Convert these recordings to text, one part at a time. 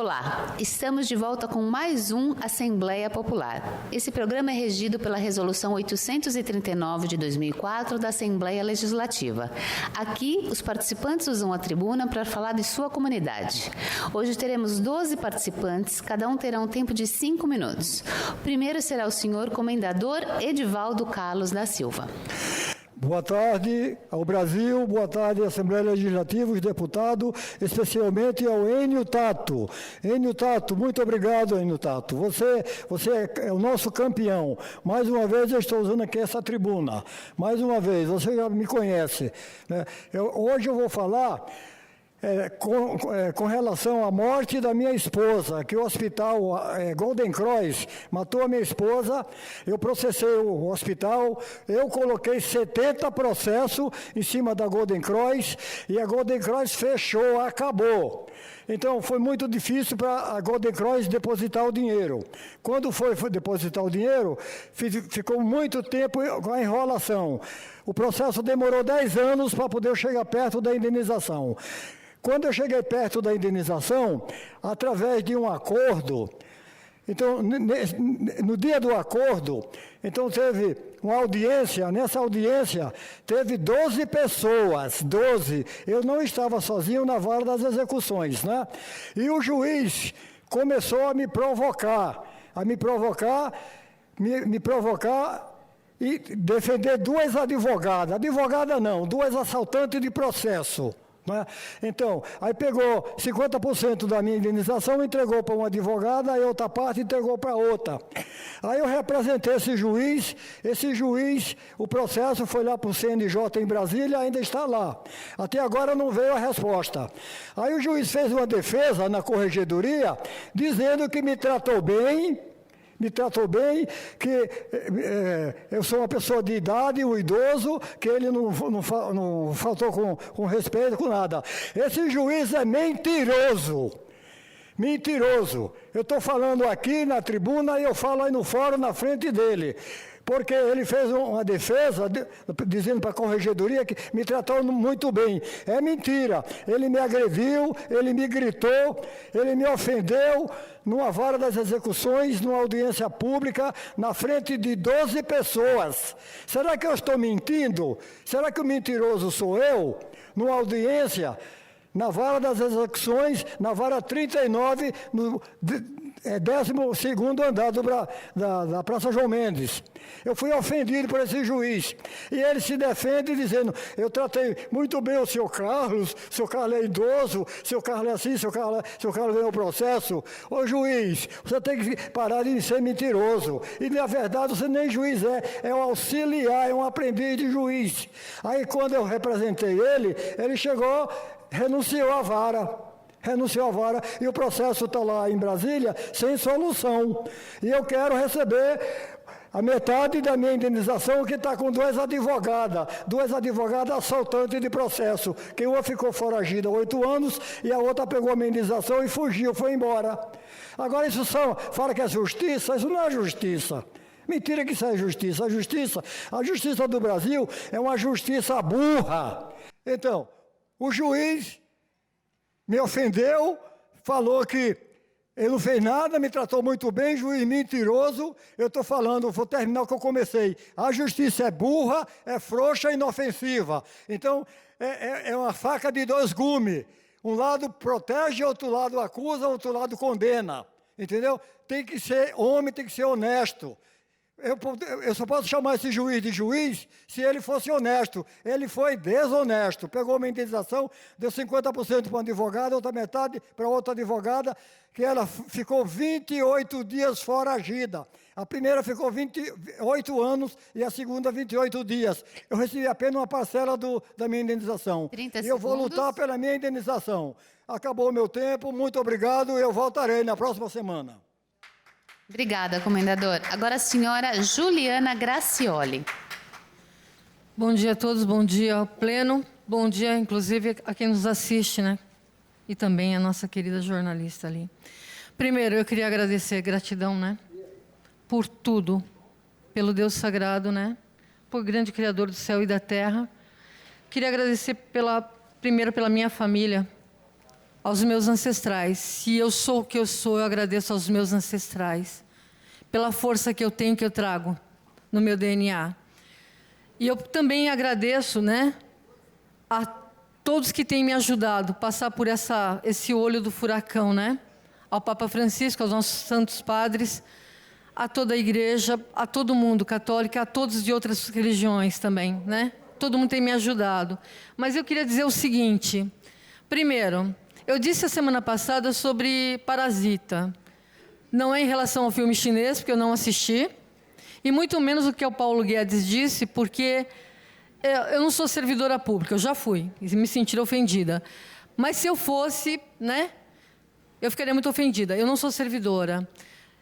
Olá, estamos de volta com mais um Assembleia Popular. Esse programa é regido pela Resolução 839 de 2004 da Assembleia Legislativa. Aqui, os participantes usam a tribuna para falar de sua comunidade. Hoje teremos 12 participantes, cada um terá um tempo de 5 minutos. O primeiro será o senhor Comendador Edivaldo Carlos da Silva. Boa tarde ao Brasil, boa tarde à Assembleia Legislativa, os deputados, especialmente ao Enio Tato. Enio Tato, muito obrigado, Enio Tato. Você é o nosso campeão. Mais uma vez eu estou usando aqui essa tribuna. Mais uma vez, você já me conhece, né? Hoje eu vou falar com relação à morte da minha esposa, que o hospital Golden Cross matou a minha esposa. Eu processei o hospital, eu coloquei 70 processos em cima da Golden Cross e a Golden Cross fechou, acabou. Então foi muito difícil para a Golden Cross depositar o dinheiro. Quando foi depositar o dinheiro, ficou muito tempo com a enrolação. O processo demorou 10 anos para poder chegar perto da indenização. Quando eu cheguei perto da indenização, através de um acordo, então, no dia do acordo, então teve uma audiência, nessa audiência teve 12 pessoas, 12. Eu não estava sozinho na vara das execuções, né? E o juiz começou a me provocar e defender duas advogadas. Advogada não, duas assaltantes de processo. Né? Então, aí pegou 50% da minha indenização, entregou para uma advogada, a outra parte entregou para outra. Aí eu representei esse juiz, o processo foi lá para o CNJ em Brasília, ainda está lá. Até agora não veio a resposta. Aí o juiz fez uma defesa na corregedoria, dizendo que me tratou bem, que eu sou uma pessoa de idade, um idoso, que ele não faltou com respeito, com nada. Esse juiz é mentiroso. Mentiroso. Eu estou falando aqui na tribuna e eu falo aí no fórum na frente dele. Porque ele fez uma defesa, dizendo para a corregedoria que me tratou muito bem. É mentira. Ele me agrediu, ele me gritou, ele me ofendeu numa vara das execuções, numa audiência pública, na frente de 12 pessoas. Será que eu estou mentindo? Será que o mentiroso sou eu? Numa audiência, na vara das execuções, na vara 39, no 12º andar da Praça João Mendes. Eu fui ofendido por esse juiz. E ele se defende dizendo, eu tratei muito bem o senhor Carlos é idoso, o senhor Carlos é assim, o senhor Carlos ganhou o processo. Ô juiz, você tem que parar de ser mentiroso. E na verdade você nem juiz é um auxiliar, é um aprendiz de juiz. Aí quando eu representei ele chegou, renunciou à vara e o processo está lá em Brasília sem solução. E eu quero receber a metade da minha indenização, que está com duas advogadas assaltantes de processo, que uma ficou foragida há 8 anos e a outra pegou a minha indenização e fugiu, foi embora. Agora isso fala que é justiça, isso não é justiça. Mentira que isso é justiça. A justiça do Brasil é uma justiça burra. Então, o juiz me ofendeu, falou que ele não fez nada, me tratou muito bem, juiz mentiroso. Eu estou falando, vou terminar o que eu comecei. A justiça é burra, é frouxa e inofensiva. Então, é uma faca de 2 gumes. Um lado protege, outro lado acusa, outro lado condena. Entendeu? Tem que ser homem, tem que ser honesto. Eu só posso chamar esse juiz de juiz se ele fosse honesto. Ele foi desonesto. Pegou uma indenização, deu 50% para um advogado, outra metade para outra advogada, que ela ficou 28 dias foragida. A primeira ficou 28 anos e a segunda 28 dias. Eu recebi apenas uma parcela da minha indenização. 30 e eu vou lutar pela minha indenização. Acabou o meu tempo, muito obrigado, eu voltarei na próxima semana. Obrigada, comendador. Agora a senhora Juliana Gracioli. Bom dia a todos, bom dia ao pleno, bom dia inclusive a quem nos assiste, né? E também a nossa querida jornalista ali. Primeiro, eu queria agradecer, gratidão, né? Por tudo, pelo Deus sagrado, né? Por grande Criador do céu e da terra. Queria agradecer primeiro pela minha família, aos meus ancestrais. Se eu sou o que eu sou, eu agradeço aos meus ancestrais, pela força que eu tenho, que eu trago no meu DNA. E eu também agradeço, né, a todos que têm me ajudado a passar por esse olho do furacão, né? Ao Papa Francisco, aos nossos santos padres, a toda a igreja, a todo mundo católico, a todos de outras religiões também, né? Todo mundo tem me ajudado. Mas eu queria dizer o seguinte: primeiro, eu disse a semana passada sobre Parasita. Não é em relação ao filme chinês, porque eu não assisti, e muito menos o que o Paulo Guedes disse, porque eu não sou servidora pública, eu já fui, e me senti ofendida. Mas se eu fosse, né, eu ficaria muito ofendida. Eu não sou servidora.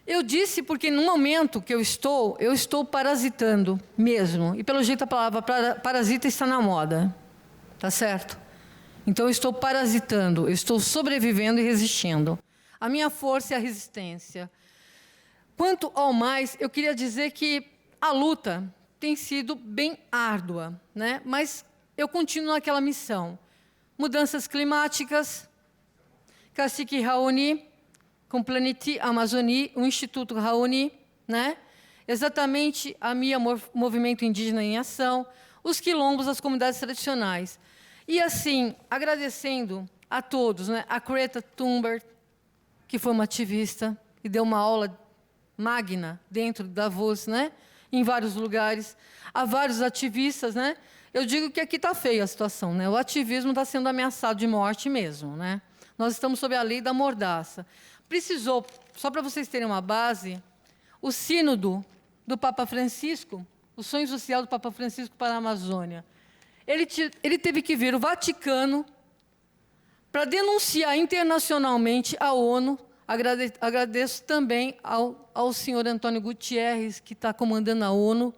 Eu disse porque no momento que eu estou parasitando mesmo. E pelo jeito a palavra parasita está na moda. Tá certo? Então eu estou parasitando, eu estou sobrevivendo e resistindo. A minha força é a resistência. Quanto ao mais, eu queria dizer que a luta tem sido bem árdua, né? Mas eu continuo naquela missão. Mudanças climáticas, Cacique Raoni, com Planeti Amazonie, o Instituto Raoni, né? Exatamente a minha Movimento Indígena em Ação, os quilombos, as comunidades tradicionais. E assim, agradecendo a todos, né? A Greta Thunberg, que foi uma ativista e deu uma aula magna dentro da Davos, né? Em vários lugares, há vários ativistas, né? Eu digo que aqui está feia a situação, né? O ativismo está sendo ameaçado de morte mesmo, né? Nós estamos sob a lei da mordaça. Precisou, só para vocês terem uma base, o sínodo do Papa Francisco, o sonho social do Papa Francisco para a Amazônia, ele teve que vir o Vaticano para denunciar internacionalmente a ONU. Agradeço também ao senhor Antônio Gutierrez, que está comandando a ONU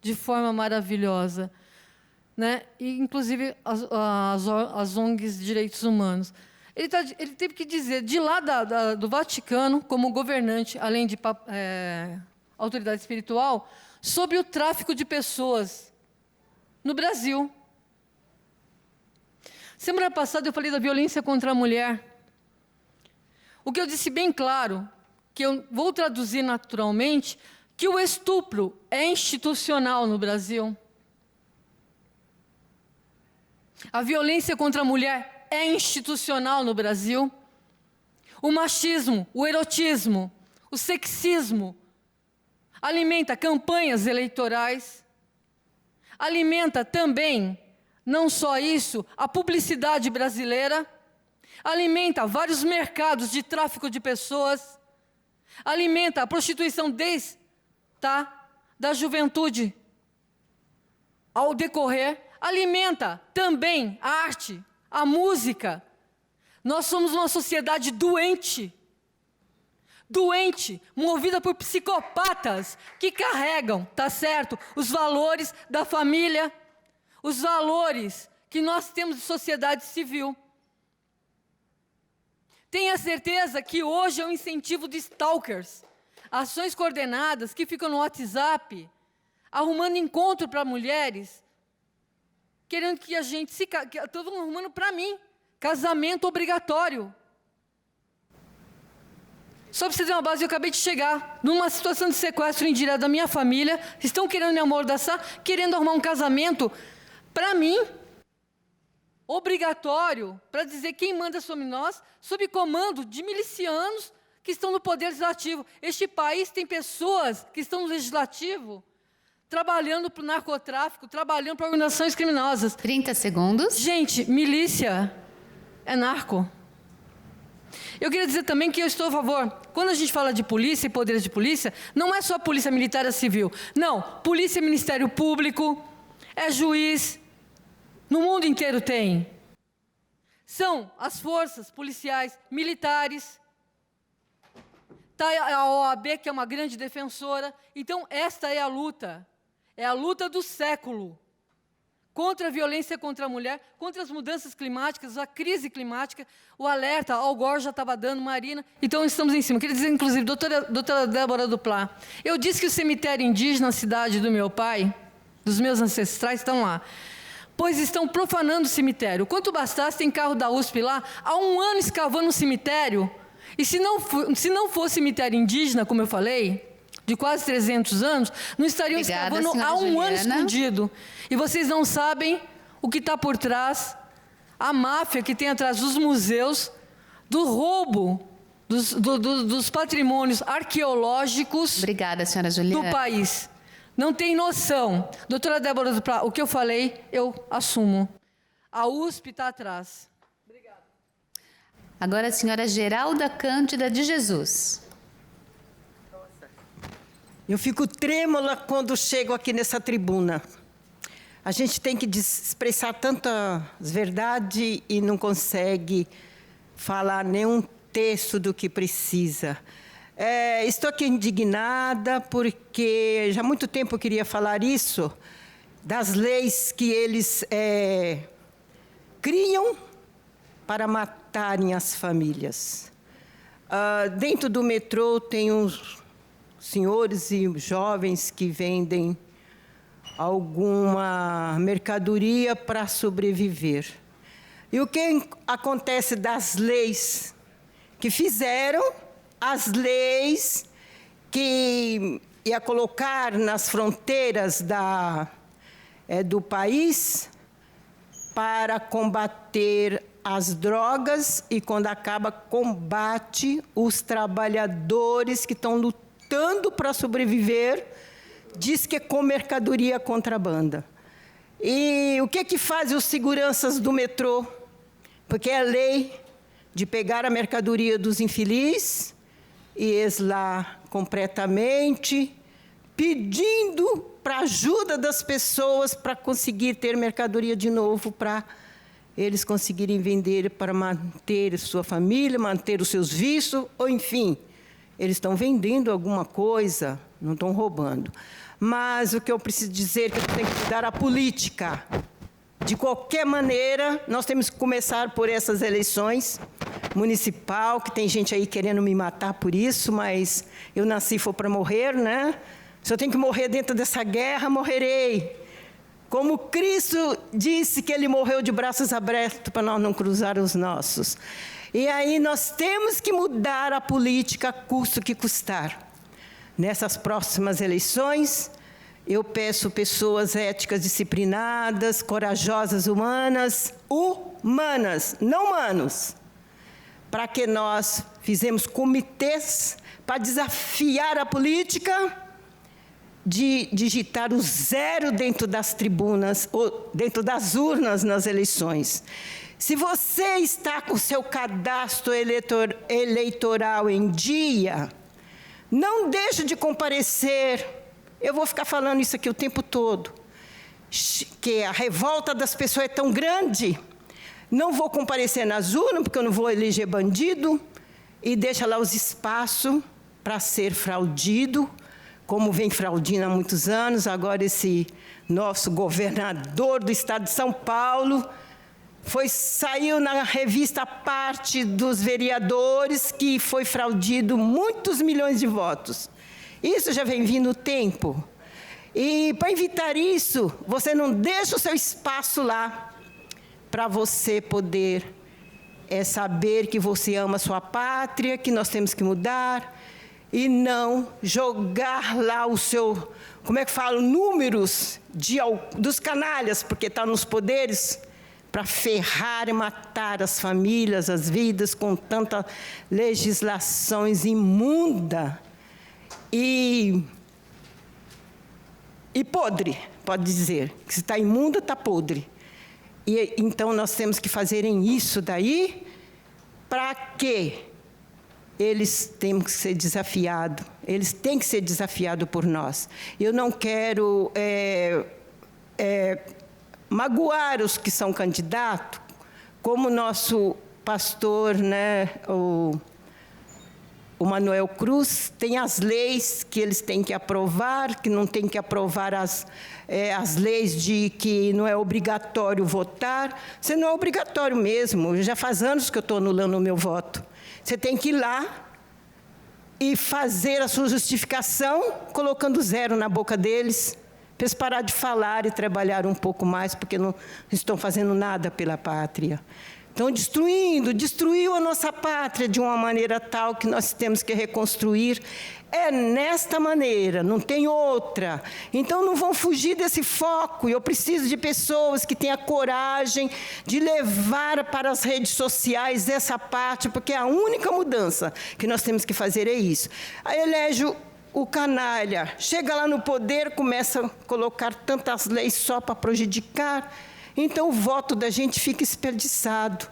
de forma maravilhosa, né? E, inclusive, as ONGs de direitos humanos. Ele teve que dizer, de lá do Vaticano, como governante, além de autoridade espiritual, sobre o tráfico de pessoas no Brasil. Semana passada eu falei da violência contra a mulher. O que eu disse bem claro, que eu vou traduzir naturalmente, que o estupro é institucional no Brasil. A violência contra a mulher é institucional no Brasil. O machismo, o erotismo, o sexismo alimenta campanhas eleitorais, alimenta também, não só isso, a publicidade brasileira, alimenta vários mercados de tráfico de pessoas, alimenta a prostituição da juventude ao decorrer, alimenta também a arte, a música. Nós somos uma sociedade doente, movida por psicopatas que carregam, tá certo, os valores da família, os valores que nós temos de sociedade civil. Tenha certeza que hoje é um incentivo de stalkers, ações coordenadas que ficam no WhatsApp, arrumando encontro para mulheres, querendo que a gente estão arrumando para mim, casamento obrigatório. Só para você ter uma base, eu acabei de chegar numa situação de sequestro indireto da minha família, estão querendo me amordaçar, querendo arrumar um casamento para mim, obrigatório, para dizer quem manda sobre nós, sob comando de milicianos que estão no poder legislativo. Este país tem pessoas que estão no legislativo trabalhando para o narcotráfico, trabalhando para organizações criminosas. 30 segundos. Gente, milícia é narco. Eu queria dizer também que eu estou a favor, quando a gente fala de polícia e poderes de polícia, não é só polícia militar e civil. Não, polícia, Ministério Público, é juiz, no mundo inteiro tem. São as forças policiais, militares, está a OAB, que é uma grande defensora. Então, esta é a luta do século, contra a violência contra a mulher, contra as mudanças climáticas, a crise climática, o alerta, Al Gore já estava dando, Marina, então estamos em cima. Queria dizer, inclusive, doutora Débora Duplá, eu disse que o cemitério indígena, na cidade do meu pai, dos meus ancestrais, estão lá. pois estão profanando o cemitério. Quanto bastasse, tem carro da USP lá, há 1 ano escavando um cemitério, e se não fosse cemitério indígena, como eu falei, de quase 300 anos, não estariam escavando há 1 ano escondido. E vocês não sabem o que está por trás, a máfia que tem atrás dos museus, do roubo dos patrimônios arqueológicos. Obrigada, senhora Juliana. Do país. Não tem noção. Doutora Débora Duprat, o que eu falei, eu assumo. A USP está atrás. Obrigada. Agora a senhora Geralda Cândida de Jesus. Eu fico trêmula quando chego aqui nessa tribuna. A gente tem que expressar tantas verdades e não consegue falar nenhum terço do que precisa. Estou aqui indignada porque já há muito tempo eu queria falar isso, das leis que eles criam para matarem as famílias. Dentro do metrô tem uns senhores e jovens que vendem alguma mercadoria para sobreviver. E o que acontece das leis que fizeram, as leis que ia colocar nas fronteiras do país para combater as drogas e, quando acaba, combate os trabalhadores que estão lutando para sobreviver, diz que é com mercadoria contrabanda. E o que fazem os seguranças do metrô? Porque é lei de pegar a mercadoria dos infelizes e eles lá completamente pedindo para a ajuda das pessoas para conseguir ter mercadoria de novo, para eles conseguirem vender, para manter sua família, manter os seus vícios, ou enfim, eles estão vendendo alguma coisa, não estão roubando. Mas o que eu preciso dizer é que tem que mudar a política. De qualquer maneira, nós temos que começar por essas eleições municipal, que tem gente aí querendo me matar por isso, mas eu nasci foi para morrer, né? Se eu tenho que morrer dentro dessa guerra, morrerei. Como Cristo disse que Ele morreu de braços abertos para nós não cruzar os nossos. E aí nós temos que mudar a política, custo que custar. Nessas próximas eleições, eu peço pessoas éticas, disciplinadas, corajosas, humanas, não humanos, para que nós fizemos comitês para desafiar a política de digitar o 0 dentro das tribunas, ou dentro das urnas nas eleições. Se você está com seu cadastro eleitoral em dia, não deixe de comparecer. Eu vou ficar falando isso aqui o tempo todo, que a revolta das pessoas é tão grande. Não vou comparecer nas urnas, porque eu não vou eleger bandido, e deixa lá os espaços para ser fraudido, como vem fraudindo há muitos anos. Agora esse nosso governador do estado de São Paulo saiu na revista Parte dos vereadores que foi fraudido muitos milhões de votos. Isso já vem vindo o tempo. E para evitar isso, você não deixa o seu espaço lá para você poder saber que você ama a sua pátria, que nós temos que mudar, e não jogar lá o seu, números dos canalhas, porque está nos poderes, para ferrar e matar as famílias, as vidas, com tantas legislações imunda e podre, pode dizer. Que se está imunda, está podre. E então nós temos que fazerem isso daí, para que eles tenham que ser desafiados. Eles têm que ser desafiados por nós. Eu não quero magoar os que são candidatos, como o nosso pastor, né, o Manuel Cruz, tem as leis que eles têm que aprovar, que não tem que aprovar as leis de que não é obrigatório votar. Você não é obrigatório mesmo, já faz anos que eu estou anulando o meu voto. Você tem que ir lá e fazer a sua justificação, colocando 0 na boca deles, Fez parar de falar e trabalhar um pouco mais, porque não estão fazendo nada pela pátria. Estão destruiu a nossa pátria de uma maneira tal que nós temos que reconstruir. É nesta maneira, não tem outra. Então, não vão fugir desse foco. Eu preciso de pessoas que tenham coragem de levar para as redes sociais essa parte, porque a única mudança que nós temos que fazer é isso. Aí elege o canalha, chega lá no poder, começa a colocar tantas leis só para prejudicar. Então, o voto da gente fica desperdiçado.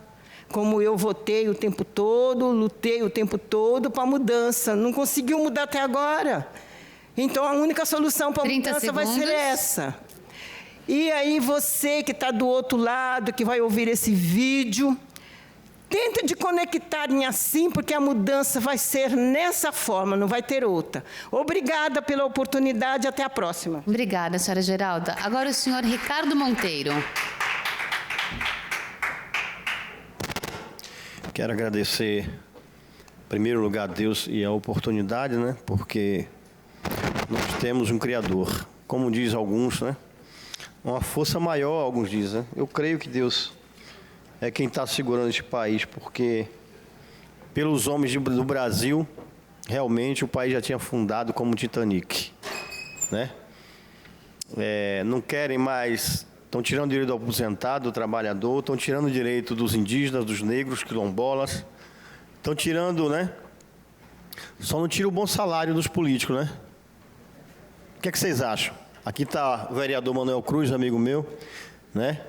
Como eu votei o tempo todo, lutei o tempo todo para a mudança. Não conseguiu mudar até agora. Então, a única solução para a mudança vai ser essa. E aí, você que está do outro lado, que vai ouvir esse vídeo, tenta de conectar em assim, porque a mudança vai ser nessa forma, não vai ter outra. Obrigada pela oportunidade, até a próxima. Obrigada, senhora Geralda. Agora o senhor Ricardo Monteiro. Quero agradecer, em primeiro lugar, a Deus e a oportunidade, né? Porque nós temos um Criador, como diz alguns, né? Uma força maior, alguns dizem, né? Eu creio que Deus é quem está segurando este país, porque pelos homens do Brasil, realmente o país já tinha afundado como o Titanic, né? Não querem mais... Estão tirando o direito do aposentado, do trabalhador, estão tirando o direito dos indígenas, dos negros, quilombolas. Estão tirando, né? Só não tira o bom salário dos políticos, né? O que é que vocês acham? Aqui está o vereador Manuel Cruz, amigo meu, né?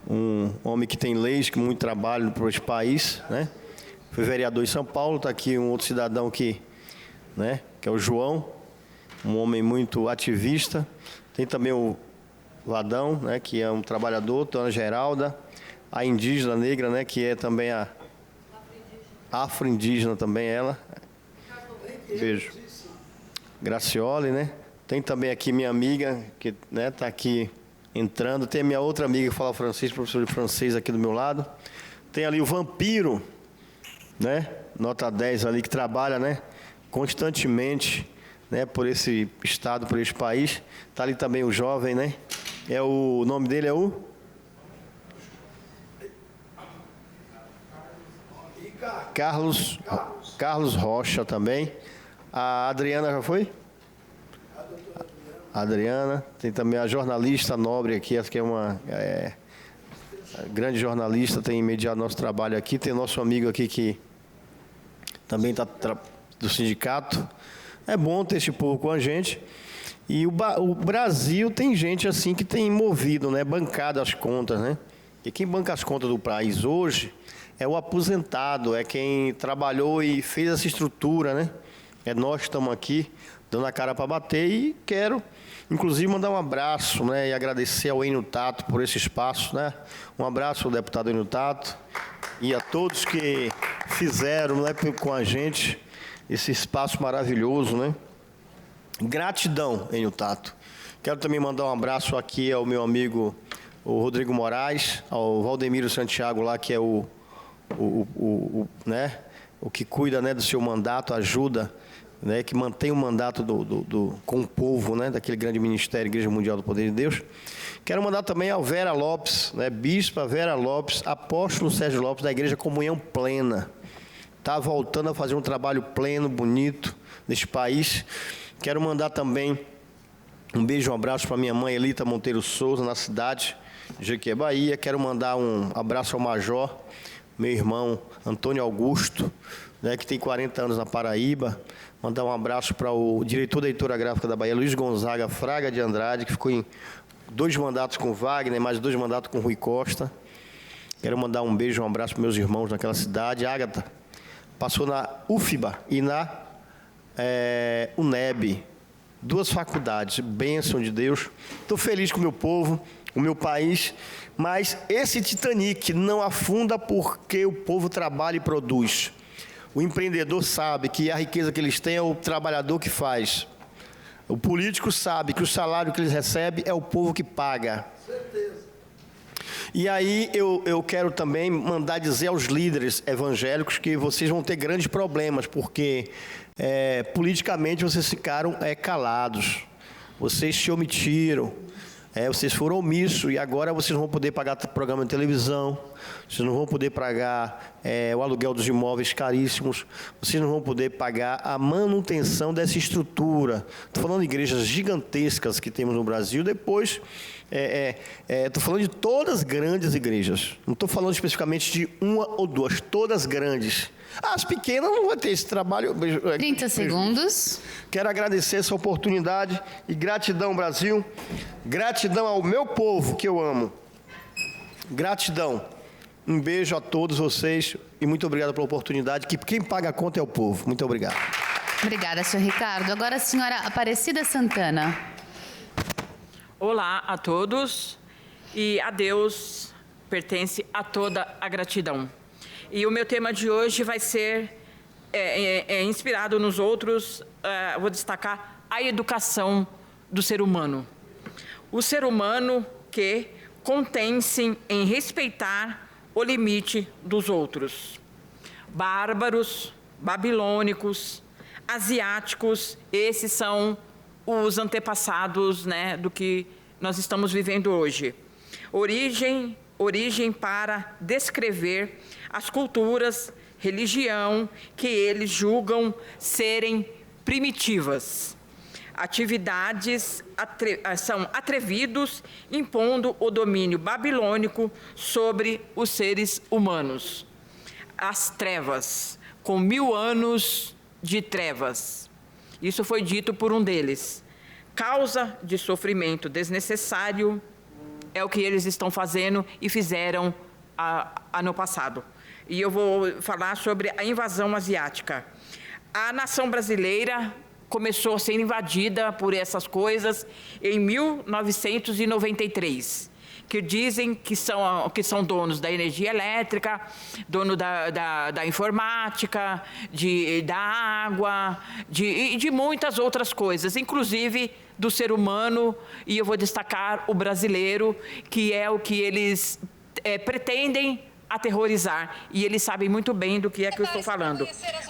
Um homem que tem leis, que muito trabalho para esse país, né? Foi vereador em São Paulo, está aqui um outro cidadão que, né? Que é o João, um homem muito ativista. Tem também o Vadão, né, que é um trabalhador, Dona Geralda, a indígena negra, né, que é também a afro-indígena também ela. Beijo. Graciole, né? Tem também aqui minha amiga, que está aqui entrando. Tem a minha outra amiga que fala francês, professor de francês aqui do meu lado. Tem ali o Vampiro, né? Nota 10 ali, que trabalha, né, constantemente, né, por esse estado, por esse país. Está ali também o jovem, né? O nome dele é o? Carlos Rocha também. A Adriana já foi? A Adriana. Tem também a jornalista nobre aqui, acho que é uma grande jornalista, tem mediado nosso trabalho aqui. Tem nosso amigo aqui que também está do sindicato. É bom ter esse povo com a gente. E o Brasil tem gente assim que tem movido, né, bancado as contas, né? E quem banca as contas do país hoje é o aposentado, é quem trabalhou e fez essa estrutura, né? É nós que estamos aqui dando a cara para bater e quero, inclusive, mandar um abraço, né, e agradecer ao Enio Tato por esse espaço, né? Um abraço ao deputado Enio Tato e a todos que fizeram, né, com a gente esse espaço maravilhoso, né? Gratidão, Enio Tato. Quero também mandar um abraço aqui ao meu amigo, o Rodrigo Moraes, ao Valdemiro Santiago lá, que é né, o que cuida, né, do seu mandato, ajuda, né, que mantém o mandato com o povo, né, daquele grande ministério, Igreja Mundial do Poder de Deus. Quero mandar também ao Vera Lopes, né, Bispa Vera Lopes, apóstolo Sérgio Lopes, da Igreja Comunhão Plena. Está voltando a fazer um trabalho pleno, bonito, neste país. Quero mandar também um beijo, um abraço para minha mãe Elita Monteiro Souza, na cidade de Jequié, Bahia. Quero mandar um abraço ao Major, meu irmão Antônio Augusto, né, que tem 40 anos na Paraíba. Mandar um abraço para o diretor da editora gráfica da Bahia, Luiz Gonzaga Fraga de Andrade, que ficou em 2 mandatos com Wagner, mais 2 mandatos com Rui Costa. Quero mandar um beijo, um abraço para meus irmãos naquela cidade. Ágata passou na UFBA e na UNEB, 2 faculdades, bênção de Deus. Estou feliz com o meu povo, o meu país, mas esse Titanic não afunda porque o povo trabalha e produz. O empreendedor sabe que a riqueza que eles têm é o trabalhador que faz. O político sabe que o salário que eles recebem é o povo que paga. Certeza. E aí eu quero também mandar dizer aos líderes evangélicos que vocês vão ter grandes problemas, porque politicamente vocês ficaram calados. vocês se omitiram. Vocês foram omissos e agora vocês não vão poder pagar programa de televisão, vocês não vão poder pagar o aluguel dos imóveis caríssimos, vocês não vão poder pagar a manutenção dessa estrutura. Estou falando de igrejas gigantescas que temos no Brasil, depois estou falando de todas as grandes igrejas, não estou falando especificamente de uma ou duas, todas grandes. As pequenas não vão ter esse trabalho. 30 segundos. Quero agradecer essa oportunidade e gratidão, Brasil. Gratidão ao meu povo que eu amo. Gratidão. Um beijo a todos vocês e muito obrigado pela oportunidade, que quem paga a conta é o povo. Muito obrigado. Obrigada, senhor Ricardo. Agora a senhora Aparecida Santana. Olá a todos, e a Deus pertence a toda a gratidão. E o meu tema de hoje vai ser inspirado nos outros, vou destacar a educação do ser humano. O ser humano que contém-se em respeitar o limite dos outros. Bárbaros, babilônicos, asiáticos, esses são os antepassados, né, do que nós estamos vivendo hoje. Origem para descrever as culturas, religião que eles julgam serem primitivas. Atividades são atrevidos, impondo o domínio babilônico sobre os seres humanos. As trevas, com 1000 anos de trevas. Isso foi dito por um deles. Causa de sofrimento desnecessário é o que eles estão fazendo e fizeram ano passado. E eu vou falar sobre a invasão asiática. A nação brasileira começou a ser invadida por essas coisas em 1993, que dizem que são donos da energia elétrica, dono da informática, da água, de muitas outras coisas, inclusive do ser humano, e eu vou destacar o brasileiro, que é o que eles pretendem aterrorizar, e eles sabem muito bem do que é que eu estou falando.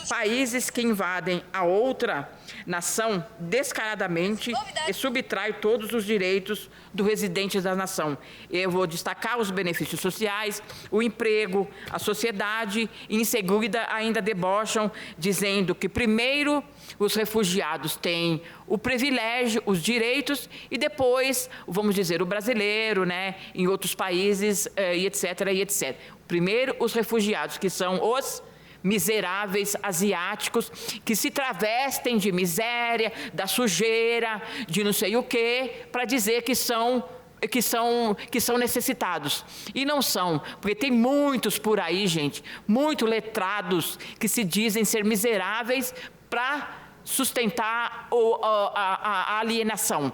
Países que invadem a outra nação descaradamente e subtrai todos os direitos do residente da nação. Eu vou destacar os benefícios sociais, o emprego, a sociedade, e em seguida ainda debocham, dizendo que primeiro os refugiados têm o privilégio, os direitos, e depois, vamos dizer, o brasileiro, né, em outros países, e etc, e etc. Primeiro, os refugiados, que são os miseráveis asiáticos, que se travestem de miséria, da sujeira, de não sei o quê, para dizer que são necessitados. E não são, porque tem muitos por aí, gente, muito letrados, que se dizem ser miseráveis para sustentar a alienação,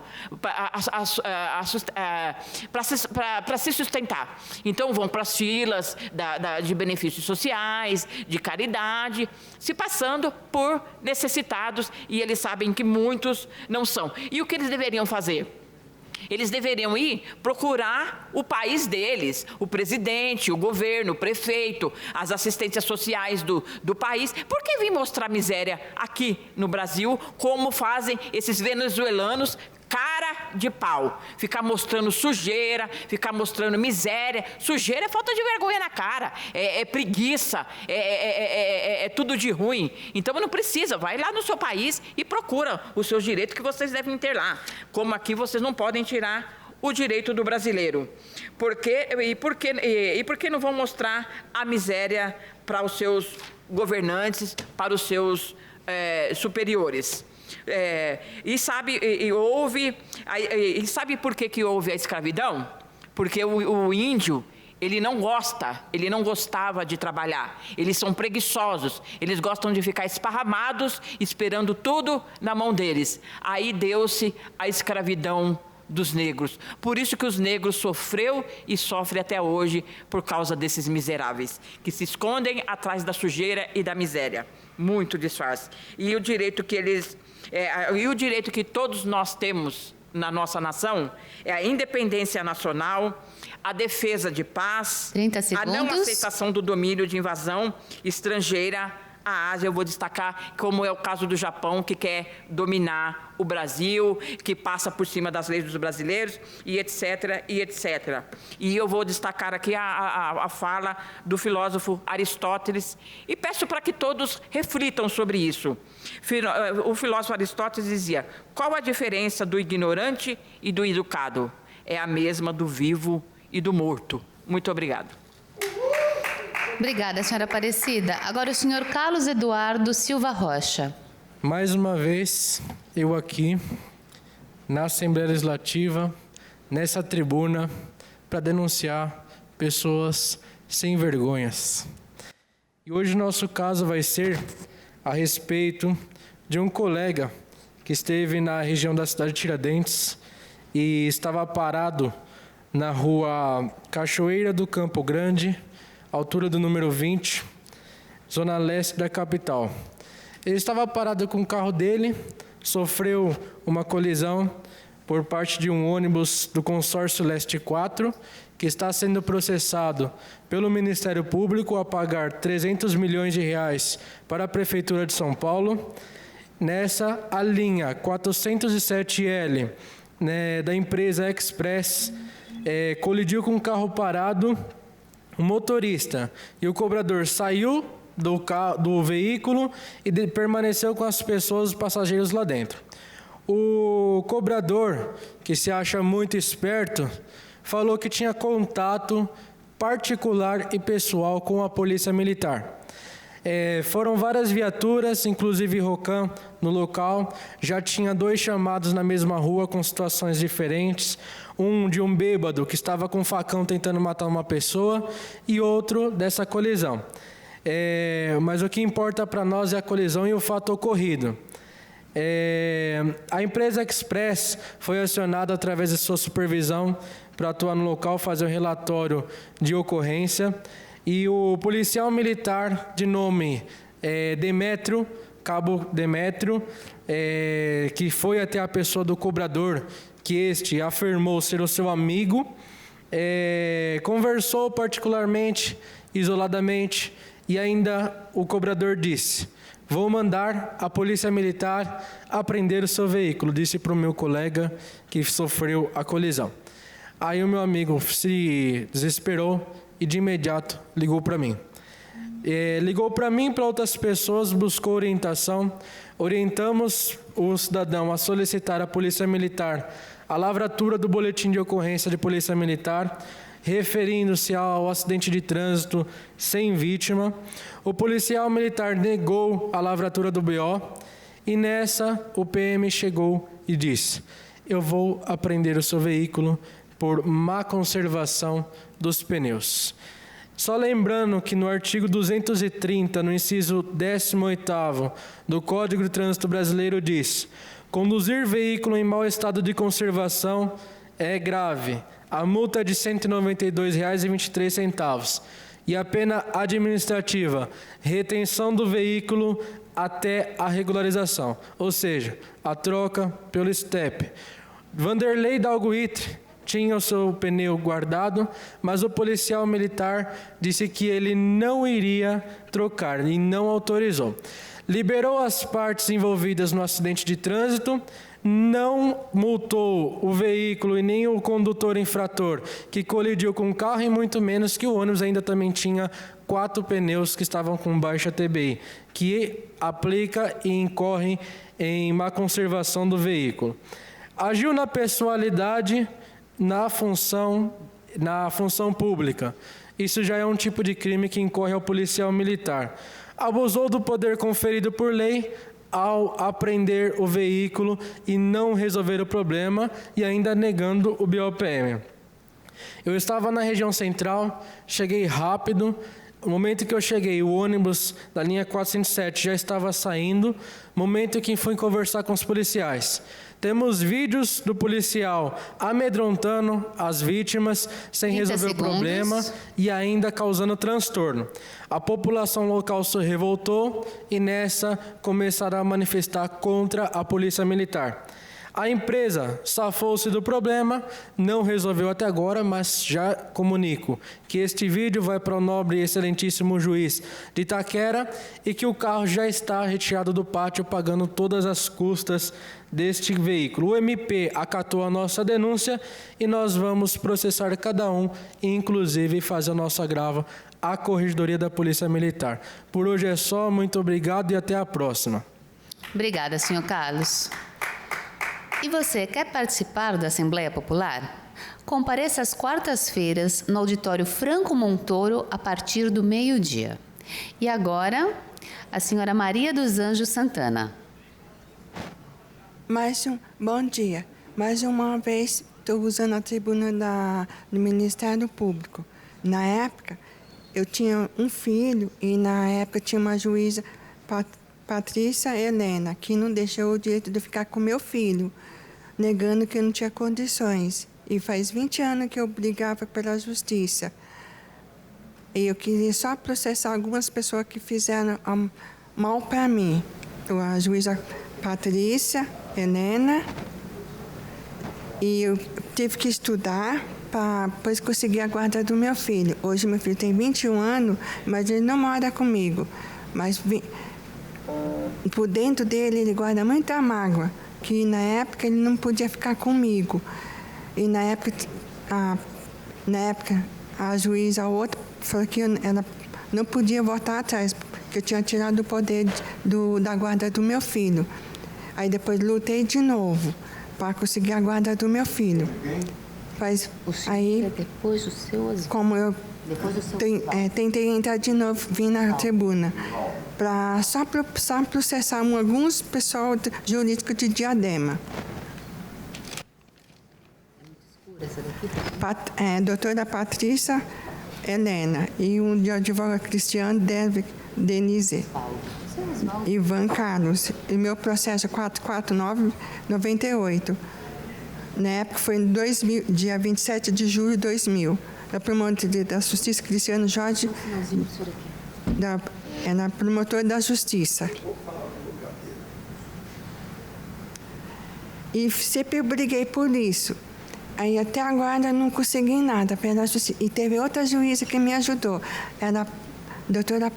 para se sustentar. Então vão para as filas de benefícios sociais, de caridade, se passando por necessitados, e eles sabem que muitos não são. E o que eles deveriam fazer? Eles deveriam ir procurar o país deles, o presidente, o governo, o prefeito, as assistências sociais do país. Por que vir mostrar miséria aqui no Brasil, como fazem esses venezuelanos, cara de pau? Ficar mostrando sujeira, ficar mostrando miséria. Sujeira é falta de vergonha na cara, é preguiça, é tudo de ruim. Então não precisa, vai lá no seu país e procura os seus direitos que vocês devem ter lá. Como aqui vocês não podem tirar o direito do brasileiro. Por que não vão mostrar a miséria para os seus governantes, para os seus superiores? Sabe por que houve a escravidão? Porque o índio, ele não gostava de trabalhar, eles são preguiçosos, eles gostam de ficar esparramados, esperando tudo na mão deles. Aí deu-se a escravidão dos negros. Por isso que os negros sofreu e sofrem até hoje por causa desses miseráveis, que se escondem atrás da sujeira e da miséria. Muito disfarce. E o direito que todos nós temos na nossa nação é a independência nacional, a defesa de paz, 30 segundos. a não aceitação do domínio de invasão estrangeira a Ásia eu vou destacar, como é o caso do Japão, que quer dominar o Brasil, que passa por cima das leis dos brasileiros, e etc, e etc. E eu vou destacar aqui a fala do filósofo Aristóteles, e peço para que todos reflitam sobre isso. O filósofo Aristóteles dizia: qual a diferença do ignorante e do educado? É a mesma do vivo e do morto. Muito obrigado. Obrigada, senhora Aparecida. Agora o senhor Carlos Eduardo Silva Rocha. Mais uma vez, eu aqui, na Assembleia Legislativa, nessa tribuna, para denunciar pessoas sem vergonhas. E hoje o nosso caso vai ser a respeito de um colega que esteve na região da cidade de Tiradentes e estava parado na rua Cachoeira do Campo Grande, altura do número 20, zona leste da capital. Ele estava parado com o carro dele, sofreu uma colisão por parte de um ônibus do consórcio Leste 4, que está sendo processado pelo Ministério Público a pagar 300 milhões de reais para a Prefeitura de São Paulo. Nessa, a linha 407L, né, da empresa Express, colidiu com um carro parado. O motorista e o cobrador saiu do veículo e permaneceu com as pessoas, os passageiros lá dentro. O cobrador, que se acha muito esperto, falou que tinha contato particular e pessoal com a Polícia Militar. Foram várias viaturas, inclusive Rocan, no local. Já tinha 2 chamados na mesma rua com situações diferentes. Um de um bêbado que estava com um facão tentando matar uma pessoa e outro dessa colisão. Mas o que importa para nós é a colisão e o fato ocorrido. A empresa Express foi acionada através de sua supervisão para atuar no local, fazer um relatório de ocorrência. E o policial militar de nome Demétrio, Cabo Demétrio, que foi até a pessoa do cobrador, que este afirmou ser o seu amigo, conversou particularmente, isoladamente, e ainda o cobrador disse: vou mandar a polícia militar apreender o seu veículo, disse para o meu colega que sofreu a colisão. Aí o meu amigo se desesperou e de imediato ligou para mim. Ligou para mim e para outras pessoas, buscou orientação. Orientamos o cidadão a solicitar à Polícia Militar a lavratura do boletim de ocorrência de Polícia Militar, referindo-se ao acidente de trânsito sem vítima. O policial militar negou a lavratura do BO e nessa o PM chegou e disse: eu vou apreender o seu veículo por má conservação dos pneus. Só lembrando que no artigo 230, no inciso 18º do Código de Trânsito Brasileiro diz: conduzir veículo em mau estado de conservação é grave. A multa é de R$ 192,23 e a pena administrativa, retenção do veículo até a regularização, ou seja, a troca pelo STEP. Vanderlei Dalguitre tinha o seu pneu guardado, mas o policial militar disse que ele não iria trocar e não autorizou. Liberou as partes envolvidas no acidente de trânsito, não multou o veículo e nem o condutor infrator que colidiu com o carro, e muito menos que o ônibus ainda também tinha 4 pneus que estavam com baixa TBI, que aplica e incorre em má conservação do veículo. Agiu na pessoalidade, na função pública. Isso já é um tipo de crime que incorre ao policial militar. Abusou do poder conferido por lei ao apreender o veículo e não resolver o problema, e ainda negando o BOPM. Eu estava na região central, cheguei rápido. No momento que eu cheguei, o ônibus da linha 407 já estava saindo. Momento que fui conversar com os policiais. Temos vídeos do policial amedrontando as vítimas, sem resolver o problema e ainda causando transtorno. A população local se revoltou e nessa começaram a manifestar contra a polícia militar. A empresa safou-se do problema, não resolveu até agora, mas já comunico que este vídeo vai para o nobre e excelentíssimo juiz de Itaquera e que o carro já está retirado do pátio, pagando todas as custas deste veículo. O MP acatou a nossa denúncia e nós vamos processar cada um e, inclusive, fazer o nosso agravo à Corregedoria da Polícia Militar. Por hoje é só, muito obrigado e até a próxima. Obrigada, senhor Carlos. E você quer participar da Assembleia Popular? Compareça às quartas-feiras no auditório Franco Montoro a partir do meio-dia. E agora, a senhora Maria dos Anjos Santana. Bom dia. Mais uma vez, estou usando a tribuna do Ministério Público. Na época, eu tinha um filho e, na época, tinha uma juíza, Patrícia Helena, que não deixou o direito de eu ficar com meu filho, negando que eu não tinha condições. E faz 20 anos que eu brigava pela justiça. E eu queria só processar algumas pessoas que fizeram mal para mim. A juíza Patrícia Helena. E eu tive que estudar para depois conseguir a guarda do meu filho. Hoje meu filho tem 21 anos, mas ele não mora comigo. Mas por dentro dele ele guarda muita mágoa, que na época ele não podia ficar comigo. E na época a juíza, a outra, falou que ela não podia voltar atrás, porque eu tinha tirado o poder da guarda do meu filho. Aí depois lutei de novo para conseguir a guarda do meu filho. Mas aí, depois do seu... como eu tentei entrar de novo, vim na tribuna, para só processar alguns pessoal jurídico de Diadema. Doutora Patrícia Helena e o advogado Cristiano Denise. Ivan Carlos. E meu processo 449-98. Na época foi em 2000, dia 27 de julho de 2000. Da promotora da Justiça, Cristiano Jorge, na promotora da Justiça. E sempre eu briguei por isso. Aí até agora não consegui nada pela justiça. E teve outra juíza que me ajudou. Era a doutora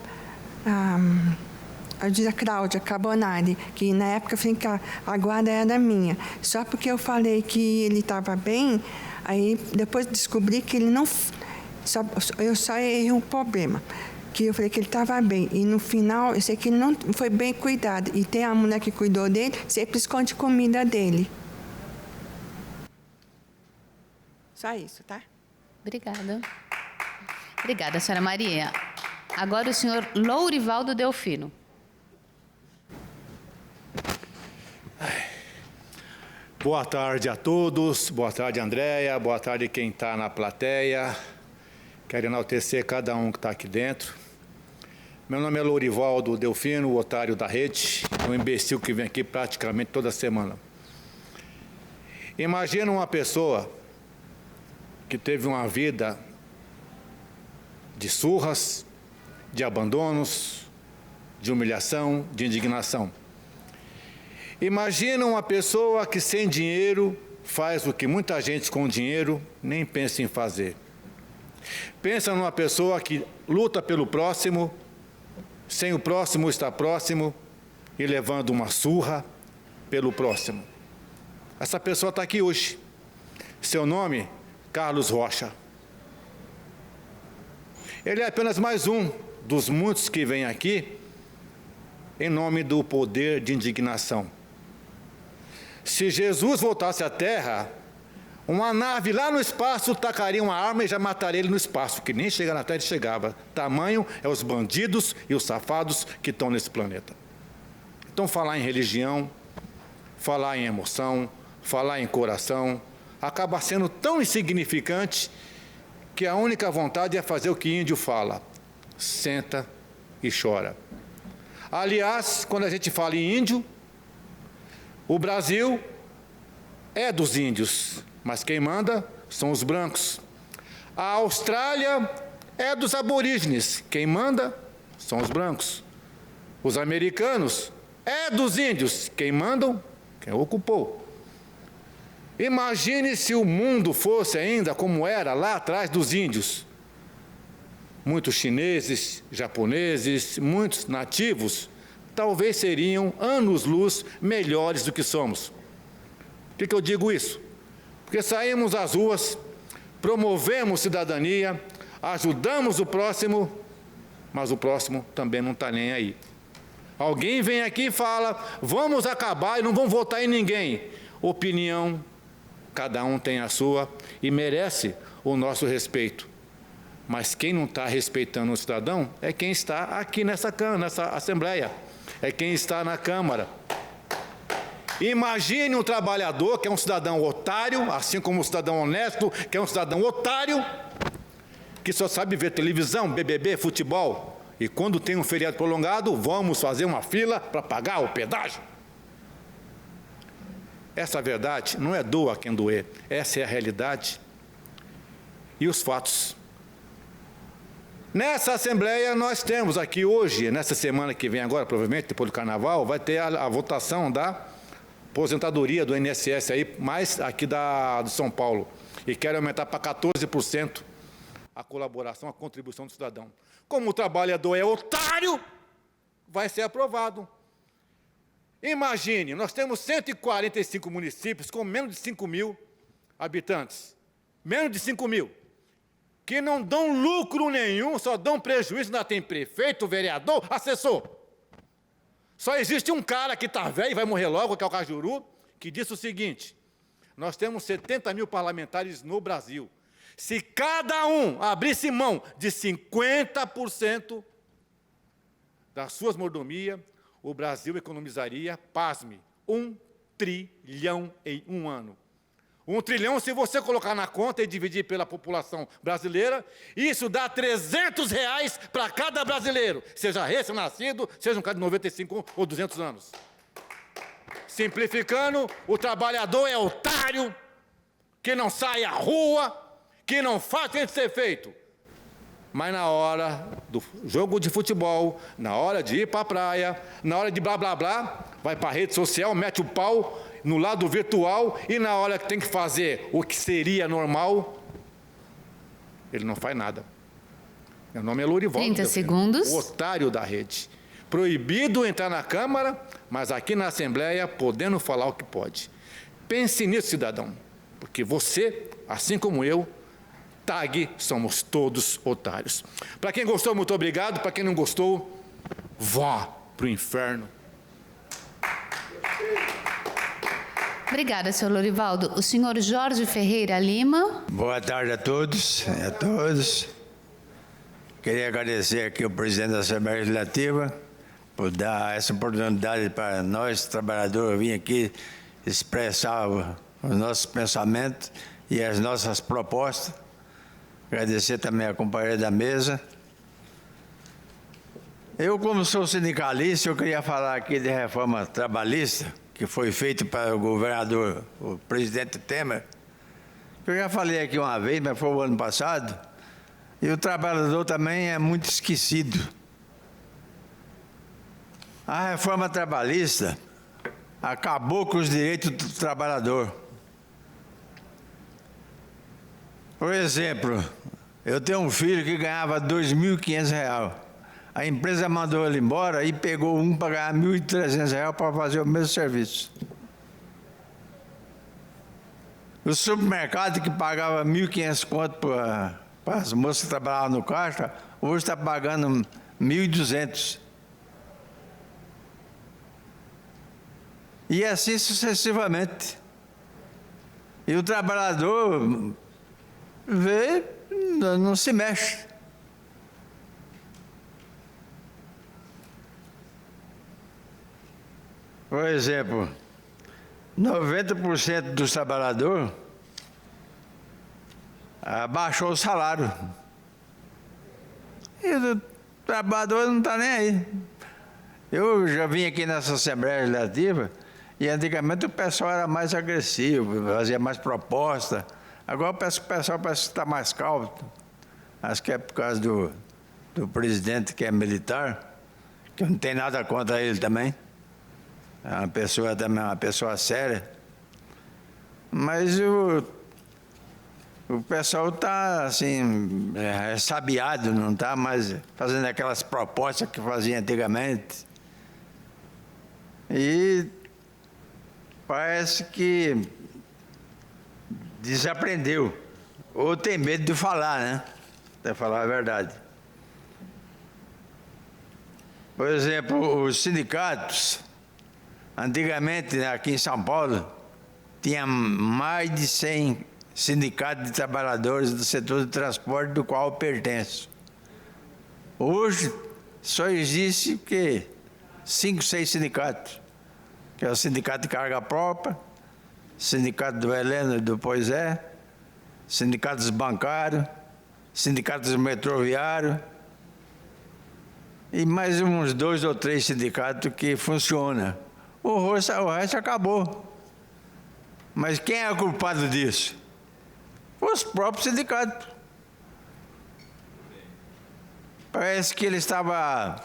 a juíza Cláudia Carbonari, que na época eu falei que a guarda era minha. Só porque eu falei que ele estava bem, aí depois descobri que ele não... eu só errei um problema. Que eu falei que ele estava bem. E no final, eu sei que ele não foi bem cuidado. E tem a mulher que cuidou dele, sempre esconde comida dele. Só isso, tá? Obrigada. Obrigada, senhora Maria. Agora o senhor Lourivaldo Delfino. Boa tarde a todos. Boa tarde, Andréia. Boa tarde quem está na plateia. Quero enaltecer cada um que está aqui dentro. Meu nome é Lourivaldo Delfino, o otário da rede, um imbecil que vem aqui praticamente toda semana. Imagina uma pessoa que teve uma vida de surras, de abandonos, de humilhação, de indignação. Imagina uma pessoa que sem dinheiro faz o que muita gente com dinheiro nem pensa em fazer. Pensa numa pessoa que luta pelo próximo, sem o próximo estar próximo e levando uma surra pelo próximo. Essa pessoa está aqui hoje. Seu nome, Carlos Rocha. Ele é apenas mais um dos muitos que vêm aqui em nome do poder de indignação. Se Jesus voltasse à Terra, uma nave lá no espaço tacaria uma arma e já mataria ele no espaço, que nem chega na Terra ele chegava. Tamanho é os bandidos e os safados que estão nesse planeta. Então, falar em religião, falar em emoção, falar em coração, acaba sendo tão insignificante que a única vontade é fazer o que índio fala: senta e chora. Aliás, quando a gente fala em índio, o Brasil é dos índios, mas quem manda são os brancos. A Austrália é dos aborígenes, quem manda são os brancos. Os americanos é dos índios, quem mandam, quem ocupou. Imagine se o mundo fosse ainda como era lá atrás dos índios. Muitos chineses, japoneses, muitos nativos, talvez seriam anos-luz melhores do que somos. Por que eu digo isso? Porque saímos às ruas, promovemos cidadania, ajudamos o próximo, mas o próximo também não está nem aí. Alguém vem aqui e fala, vamos acabar e não vamos votar em ninguém. Opinião, cada um tem a sua e merece o nosso respeito. Mas quem não está respeitando o cidadão é quem está aqui nessa Assembleia, é quem está na Câmara. Imagine um trabalhador que é um cidadão otário, assim como um cidadão honesto, que é um cidadão otário, que só sabe ver televisão, BBB, futebol. E quando tem um feriado prolongado, vamos fazer uma fila para pagar o pedágio. Essa verdade não é doa quem doer, essa é a realidade. E os fatos. Nessa Assembleia, nós temos aqui hoje, nessa semana que vem agora, provavelmente, depois do Carnaval, vai ter a votação da aposentadoria do INSS, aí, mais aqui do São Paulo. E quer aumentar para 14% a colaboração, a contribuição do cidadão. Como o trabalhador é otário, vai ser aprovado. Imagine, nós temos 145 municípios com menos de 5 mil habitantes. Menos de 5 mil. Que não dão lucro nenhum, só dão prejuízo, ainda tem prefeito, vereador, assessor. Só existe um cara que está velho e vai morrer logo, que é o Cajuru, que disse o seguinte, nós temos 70 mil parlamentares no Brasil. Se cada um abrisse mão de 50% das suas mordomias, o Brasil economizaria, pasme, 1 trilhão em um ano. 1 trilhão, se você colocar na conta e dividir pela população brasileira, isso dá R$300 para cada brasileiro, seja recém-nascido, seja um cara de 95 ou 200 anos. Simplificando, o trabalhador é otário, que não sai à rua, que não faz o que tem que ser feito. Mas na hora do jogo de futebol, na hora de ir para a praia, na hora de blá, blá, blá, vai para a rede social, mete o pau no lado virtual e na hora que tem que fazer o que seria normal, ele não faz nada. Meu nome é Lourivaldo. 30 segundos. O otário da rede. Proibido entrar na Câmara, mas aqui na Assembleia, podendo falar o que pode. Pense nisso, cidadão, porque você, assim como eu, TAG, somos todos otários. Para quem gostou, muito obrigado. Para quem não gostou, vá para o inferno. Obrigada, senhor Lourivaldo. O senhor Jorge Ferreira Lima. Boa tarde a todos e a todas. Queria agradecer aqui ao presidente da Assembleia Legislativa por dar essa oportunidade para nós, trabalhadores, vir aqui expressar os nossos pensamentos e as nossas propostas. Agradecer também a companheira da mesa. Eu, como sou sindicalista, eu queria falar aqui de reforma trabalhista, que foi feito para o governador, o presidente Temer. Eu já falei aqui uma vez, mas foi o ano passado, e o trabalhador também é muito esquecido. A reforma trabalhista acabou com os direitos do trabalhador. Por exemplo, eu tenho um filho que ganhava R$ 2.500. A empresa mandou ele embora e pegou um para ganhar R$ 1.300 para fazer o mesmo serviço. O supermercado que pagava 1.500 conto para as moças que trabalhavam no caixa, hoje está pagando 1.200. E assim sucessivamente. E o trabalhador vê, não se mexe. Por exemplo, 90% dos trabalhadores abaixou o salário. E o trabalhador não está nem aí. Eu já vim aqui nessa Assembleia Legislativa e antigamente o pessoal era mais agressivo, fazia mais proposta. Agora o pessoal parece que está mais calmo. Acho que é por causa do presidente que é militar, que não tem nada contra ele também. É uma pessoa séria. Mas o pessoal está assim, sabiado, não está mais fazendo aquelas propostas que fazia antigamente. E parece que desaprendeu, ou tem medo de falar, né? Para falar a verdade. Por exemplo, os sindicatos, antigamente aqui em São Paulo, tinha mais de 100 sindicatos de trabalhadores do setor de transporte, do qual eu pertenço. Hoje, só existe que 5, 6 sindicatos, que é o Sindicato de Carga Própria, Sindicato do Heleno e do Poisé, sindicatos bancários, sindicatos metroviários, e mais uns 2 ou 3 sindicatos que funcionam. O resto acabou. Mas quem é o culpado disso? Os próprios sindicatos. Parece que ele estava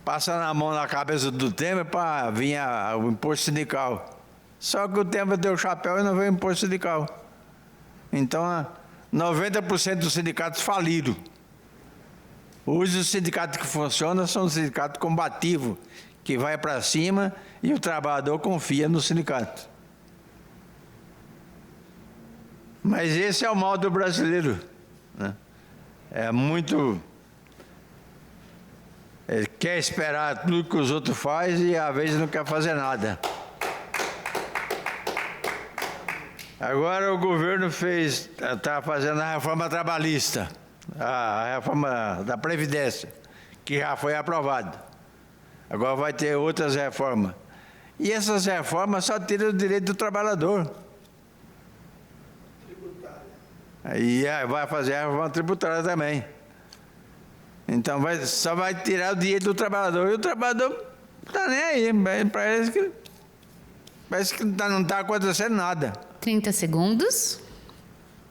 passando a mão na cabeça do Temer para vir o imposto sindical. Só que o Temer deu o chapéu e não veio o imposto sindical. Então, 90% dos sindicatos faliram. Hoje, os sindicatos que funcionam são os sindicatos combativos, que vai para cima e o trabalhador confia no sindicato. Mas esse é o mal do brasileiro, né? É muito... Ele quer esperar tudo que os outros fazem e, às vezes, não quer fazer nada. Agora o governo está fazendo a reforma trabalhista, a reforma da Previdência, que já foi aprovada. Agora vai ter outras reformas. E essas reformas só tiram o direito do trabalhador. Aí vai fazer a reforma tributária também. Então só vai tirar o direito do trabalhador. E o trabalhador não está nem aí. Parece que não está acontecendo nada. 30 segundos.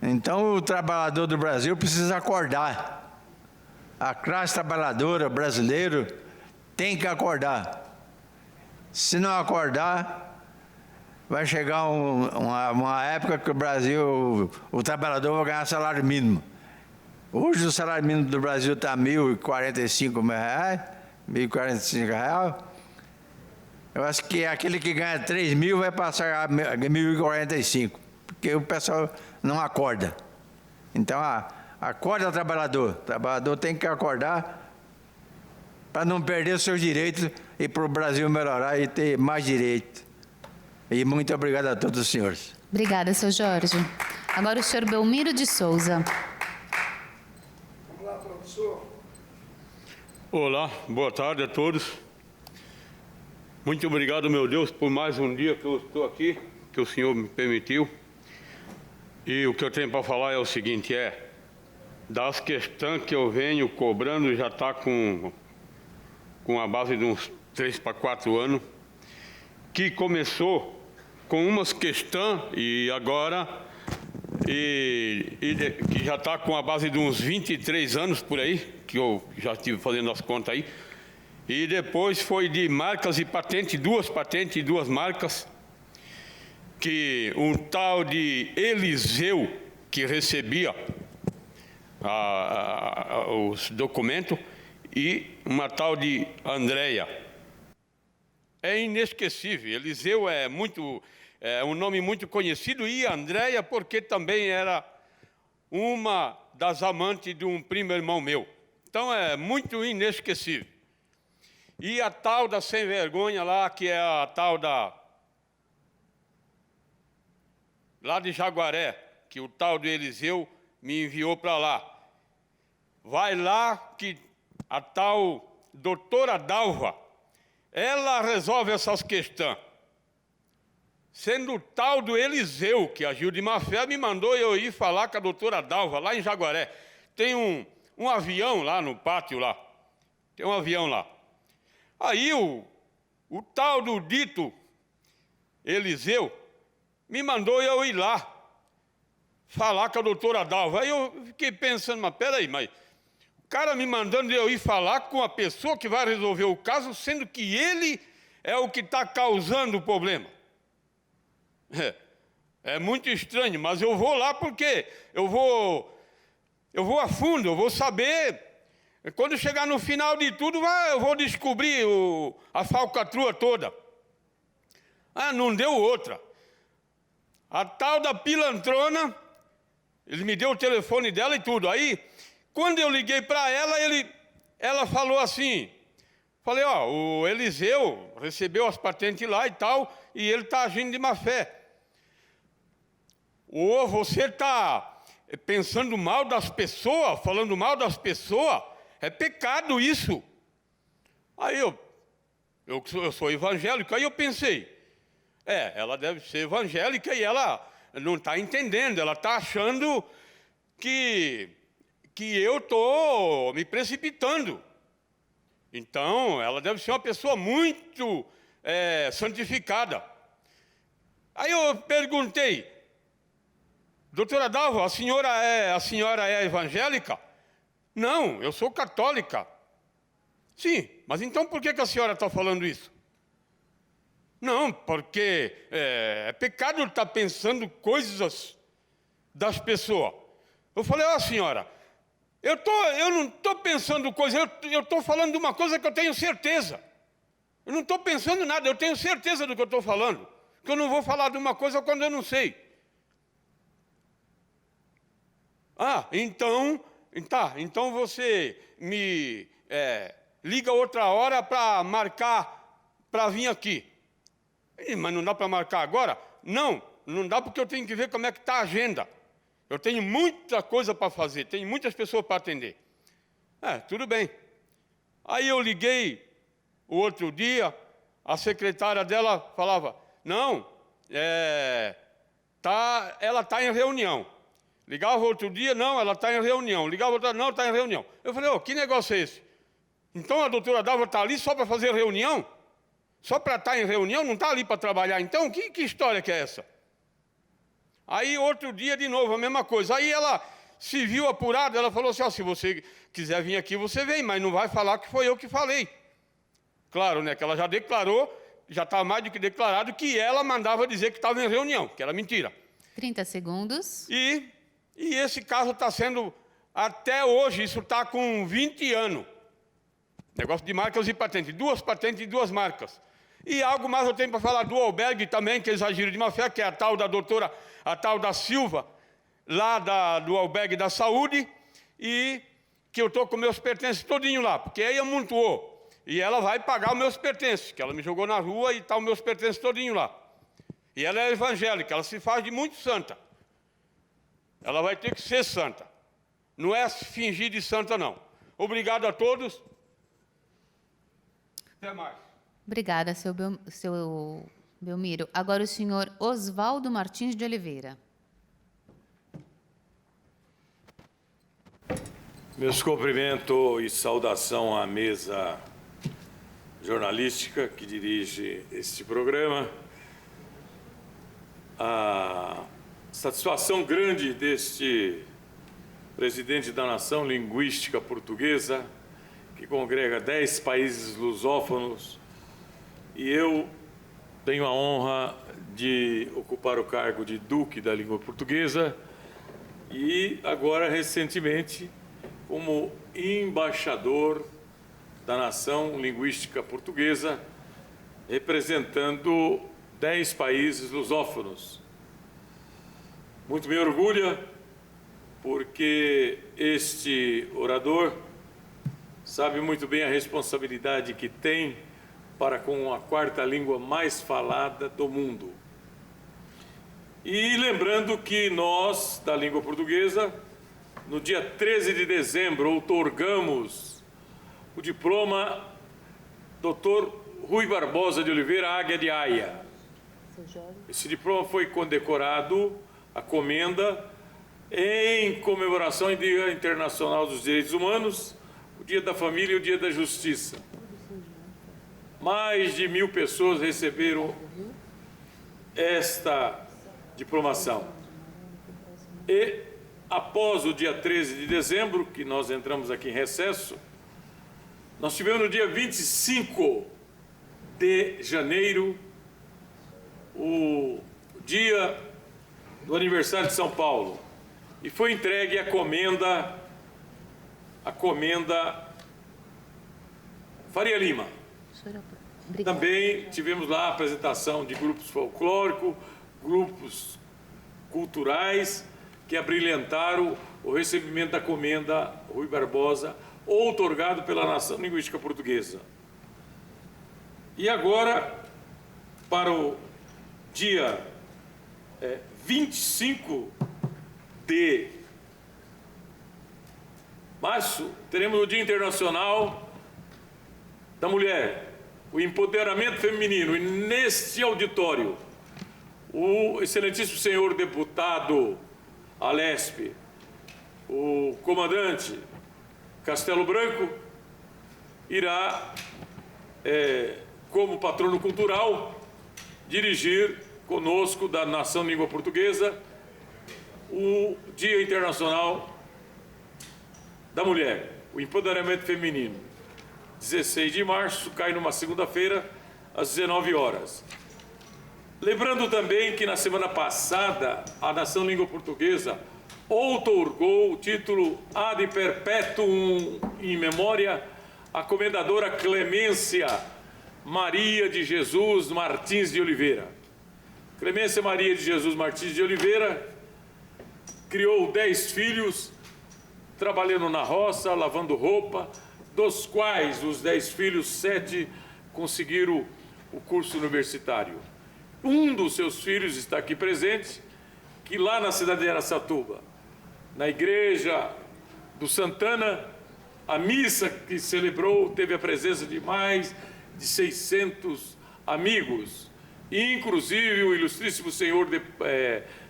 Então o trabalhador do Brasil precisa acordar. A classe trabalhadora brasileira tem que acordar. Se não acordar, vai chegar uma época que o Brasil, o trabalhador vai ganhar salário mínimo. Hoje o salário mínimo do Brasil está R$ 1.045, R$ 1.045. Eu acho que aquele que ganha 3 mil vai passar a 1.045, porque o pessoal não acorda. Então, acorda, trabalhador. O trabalhador tem que acordar para não perder os seus direitos e para o Brasil melhorar e ter mais direito. E muito obrigado a todos os senhores. Obrigada, seu Jorge. Agora o senhor Belmiro de Souza. Vamos lá, professor. Olá, boa tarde a todos. Muito obrigado, meu Deus, por mais um dia que eu estou aqui, que o Senhor me permitiu. E o que eu tenho para falar é o seguinte, das questões que eu venho cobrando, já está com a base de uns 3 para 4 anos, que começou com umas questões e agora, que já está com a base de uns 23 anos por aí, que eu já estive fazendo as contas aí, e depois foi de marcas e patentes, 2 patentes e 2 marcas, que um tal de Eliseu, que recebia os documentos, e uma tal de Andréia. É inesquecível. Eliseu é um nome muito conhecido, e Andréia porque também era uma das amantes de um primo irmão meu. Então é muito inesquecível. E a tal da sem vergonha lá, que é a tal lá de Jaguaré, que o tal de Eliseu me enviou para lá. Vai lá que a tal doutora Dalva, ela resolve essas questões. Sendo o tal do Eliseu, que agiu de má fé, me mandou eu ir falar com a doutora Dalva, lá em Jaguaré. Tem um avião lá no pátio lá. Tem um avião lá. Aí o tal do dito Eliseu me mandou eu ir lá falar com a doutora Dalva. Aí eu fiquei pensando, mas peraí, mas o cara me mandando eu ir falar com a pessoa que vai resolver o caso, sendo que ele é o que está causando o problema. É muito estranho, mas eu vou lá porque eu vou a fundo, eu vou saber. Quando chegar no final de tudo, eu vou descobrir a falcatrua toda. Ah, não deu outra. A tal da pilantrona, ele me deu o telefone dela e tudo. Aí, quando eu liguei para ela, ela falou assim, falei, ó, o Eliseu recebeu as patentes lá e tal, e ele está agindo de má fé. Ou você está pensando mal das pessoas, falando mal das pessoas, é pecado isso. Aí eu sou evangélico, aí eu pensei, ela deve ser evangélica e ela não está entendendo, ela está achando que eu estou me precipitando. Então, ela deve ser uma pessoa muito santificada. Aí eu perguntei, doutora Dalva, a senhora é evangélica? Não, eu sou católica. Sim, mas então por que a senhora está falando isso? Não, porque é pecado estar pensando coisas das pessoas. Eu falei, senhora, eu não estou pensando coisas, eu estou falando de uma coisa que eu tenho certeza. Eu não estou pensando nada, eu tenho certeza do que eu estou falando. Que eu não vou falar de uma coisa quando eu não sei. Então você me liga outra hora para marcar, para vir aqui. Mas não dá para marcar agora? Não dá porque eu tenho que ver como é que está a agenda. Eu tenho muita coisa para fazer, tenho muitas pessoas para atender. Tudo bem. Aí eu liguei o outro dia, a secretária dela falava, não, ela está em reunião. Ligava outro dia, não, ela está em reunião. Ligava outro dia, não, está em reunião. Eu falei, que negócio é esse? Então a doutora Dalva está ali só para fazer reunião? Só para estar em reunião? Não está ali para trabalhar? Então, que história que é essa? Aí outro dia de novo, a mesma coisa. Aí ela se viu apurada, ela falou assim, se você quiser vir aqui, você vem, mas não vai falar que foi eu que falei. Claro, né, que ela já declarou, já está mais do que declarado, que ela mandava dizer que estava em reunião, que era mentira. 30 segundos. E esse caso está sendo, até hoje, isso está com 20 anos. Negócio de marcas e patentes. 2 patentes e 2 marcas. E algo mais eu tenho para falar do albergue também, que eles agiram de má fé, que é a tal da Silva, lá do albergue da saúde, e que eu estou com meus pertences todinho lá, porque aí amontoou. E ela vai pagar os meus pertences, que ela me jogou na rua e está os meus pertences todinho lá. E ela é evangélica, ela se faz de muito santa. Ela vai ter que ser santa. Não é fingir de santa, não. Obrigado a todos. Até mais. Obrigada, seu Belmiro. Agora o senhor Oswaldo Martins de Oliveira. Meus cumprimentos e saudação à mesa jornalística que dirige este programa. A satisfação grande deste presidente da nação linguística portuguesa, que congrega 10 países lusófonos, e eu tenho a honra de ocupar o cargo de Duque da Língua Portuguesa e agora, recentemente, como embaixador da nação linguística portuguesa, representando 10 países lusófonos. Muito me orgulha, porque este orador sabe muito bem a responsabilidade que tem para com a 4ª língua mais falada do mundo. E lembrando que nós, da língua portuguesa, no dia 13 de dezembro, outorgamos o diploma Dr. Rui Barbosa de Oliveira Águia de Aia. Esse diploma foi condecorado, a comenda, em comemoração ao Dia Internacional dos Direitos Humanos, o Dia da Família e o Dia da Justiça. Mais de 1000 pessoas receberam esta diplomação. E, após o dia 13 de dezembro, que nós entramos aqui em recesso, nós tivemos no dia 25 de janeiro o Dia do aniversário de São Paulo e foi entregue a comenda Faria Lima. Também tivemos lá a apresentação de grupos folclóricos, grupos culturais que abrilhantaram o recebimento da comenda Rui Barbosa, outorgado pela Nação Linguística Portuguesa. E agora, para o dia 25 de março, teremos o Dia Internacional da Mulher, o empoderamento feminino. E neste auditório, o excelentíssimo senhor deputado Alesp, o comandante Castelo Branco, irá, como patrono cultural, dirigir conosco da Nação Língua Portuguesa o Dia Internacional da Mulher, o empoderamento feminino. 16 de março, cai numa segunda-feira, às 19 horas. Lembrando também que na semana passada, a Nação Língua Portuguesa outorgou o título Ad Perpetuum in Memória à comendadora Clemência Maria de Jesus Martins de Oliveira. Clemência Maria de Jesus Martins de Oliveira criou 10 filhos, trabalhando na roça, lavando roupa, dos quais os 10 filhos, 7 conseguiram o curso universitário. Um dos seus filhos está aqui presente, que lá na cidade de Araçatuba, na igreja do Santana, a missa que celebrou teve a presença de mais de 600 amigos, inclusive o ilustríssimo senhor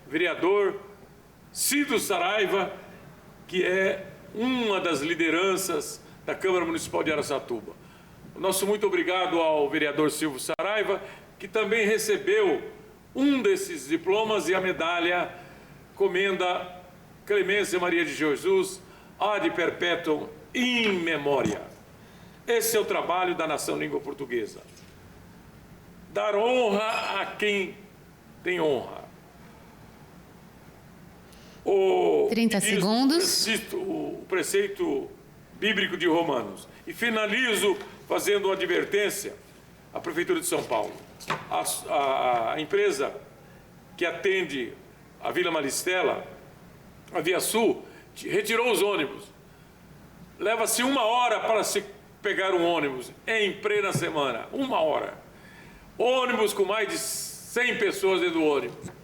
vereador Cido Saraiva, que é uma das lideranças da Câmara Municipal de Araçatuba. O nosso muito obrigado ao vereador Silvio Saraiva, que também recebeu um desses diplomas e a medalha Comenda Clemência Maria de Jesus Ad Perpetuum in Memória. Esse é o trabalho da Nação Língua Portuguesa. Dar honra a quem tem honra. 30 segundos. O preceito bíblico de Romanos. E finalizo fazendo uma advertência à Prefeitura de São Paulo. A empresa que atende a Vila Maristela, a Via Sul, retirou os ônibus. Leva-se 1 hora para se pegar um ônibus em plena semana. 1 hora. Ônibus com mais de 100 pessoas dentro do ônibus.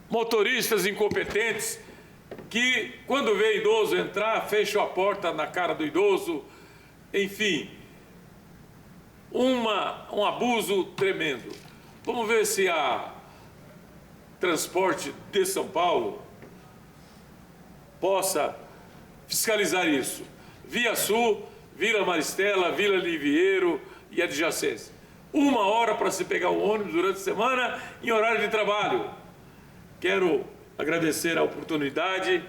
Motoristas incompetentes que, quando vê idoso entrar, fecham a porta na cara do idoso. Enfim, um abuso tremendo. Vamos ver se a Transporte de São Paulo possa fiscalizar isso. Via Sul, Vila Maristela, Vila Liviero e adjacência. 1 hora para se pegar o ônibus durante a semana em horário de trabalho. Quero agradecer a oportunidade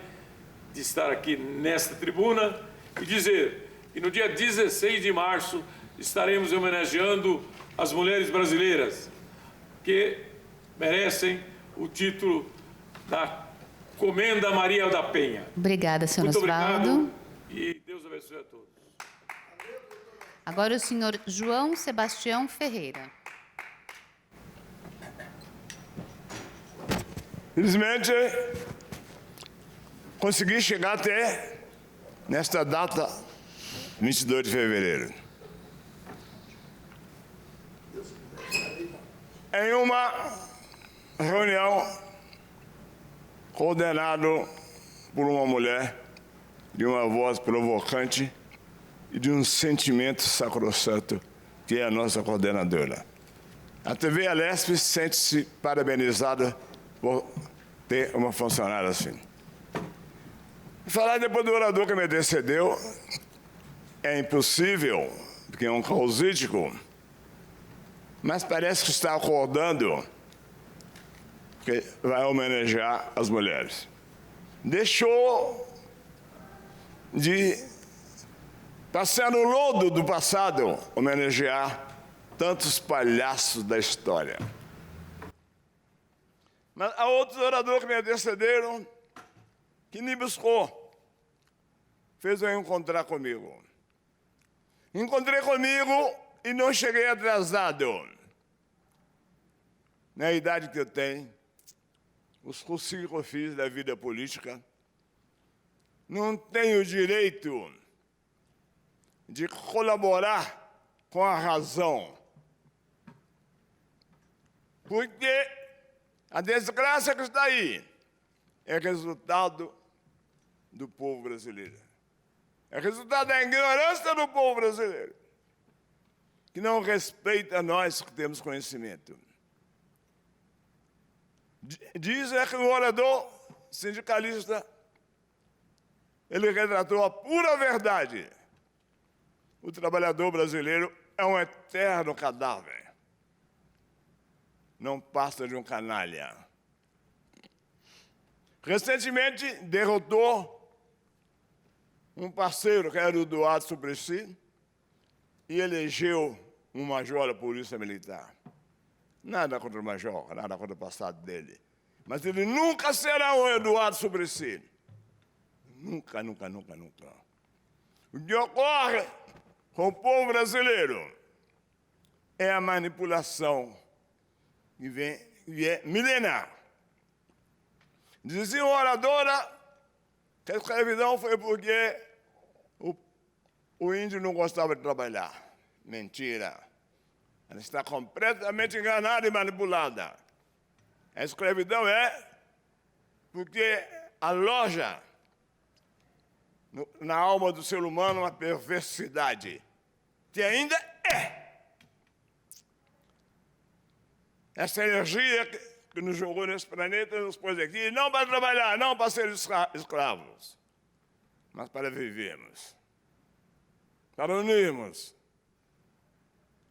de estar aqui nesta tribuna e dizer que no dia 16 de março estaremos homenageando as mulheres brasileiras que merecem o título da Comenda Maria da Penha. Obrigada, senhor Muito Osvaldo. obrigado e Deus abençoe a todos. Agora o senhor João Sebastião Ferreira. Felizmente, consegui chegar até nesta data, 22 de fevereiro. Em uma reunião coordenado por uma mulher de uma voz provocante e de um sentimento sacrossanto, que é a nossa coordenadora. A TV Alesp sente-se parabenizada por ter uma funcionária assim. Falar depois do orador que me antecedeu é impossível, porque é um causídico, mas parece que está acordando que vai homenagear as mulheres. Deixou de, passar no lodo do passado, homenagear tantos palhaços da história. Mas há outros oradores que me antecederam que me buscou, fez eu encontrar comigo. Encontrei comigo e não cheguei atrasado. Na idade que eu tenho, os cursos que eu fiz da vida política, não tenho o direito de colaborar com a razão. Porque a desgraça que está aí é resultado do povo brasileiro. É resultado da ignorância do povo brasileiro, que não respeita nós que temos conhecimento. Diz que o orador sindicalista, ele retratou a pura verdade. O trabalhador brasileiro é um eterno cadáver. Não passa de um canalha. Recentemente, derrotou um parceiro, que era o Eduardo Suplicy, e elegeu um major da Polícia Militar. Nada contra o major, nada contra o passado dele. Mas ele nunca será o Eduardo Suplicy. Nunca, nunca, nunca, nunca. O que ocorre com o povo brasileiro é a manipulação que é milenar. Dizia uma oradora que a escravidão foi porque o índio não gostava de trabalhar. Mentira. Ela está completamente enganada e manipulada. A escravidão é porque aloja na alma do ser humano uma perversidade, que ainda é. Essa energia que nos jogou nesse planeta, nos pôs aqui, não para trabalhar, não para ser escravos, mas para vivermos, para unirmos.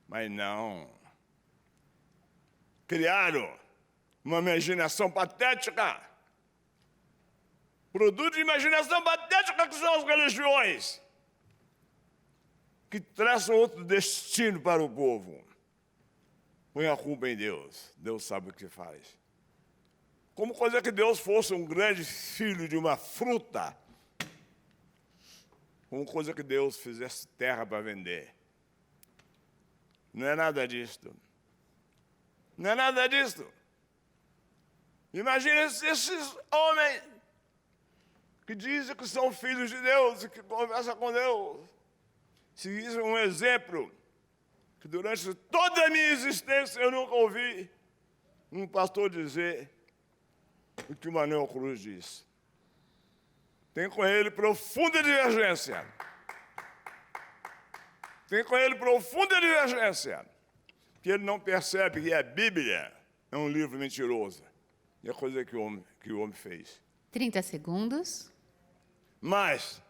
Mas não. Criaram uma imaginação patética, produto de imaginação patética que são as religiões, que traçam outro destino para o povo. Põe a culpa em Deus. Deus sabe o que faz. Como coisa que Deus fosse um grande filho de uma fruta. Como coisa que Deus fizesse terra para vender. Não é nada disto. Não é nada disto. Imagina esses homens que dizem que são filhos de Deus e que conversam com Deus. Seguissem um exemplo que durante toda a minha existência eu nunca ouvi um pastor dizer o que o Manuel Cruz diz. Tem com ele profunda divergência. Tem com ele profunda divergência. Que ele não percebe que a Bíblia é um livro mentiroso. É coisa que o homem fez. 30 segundos. Mas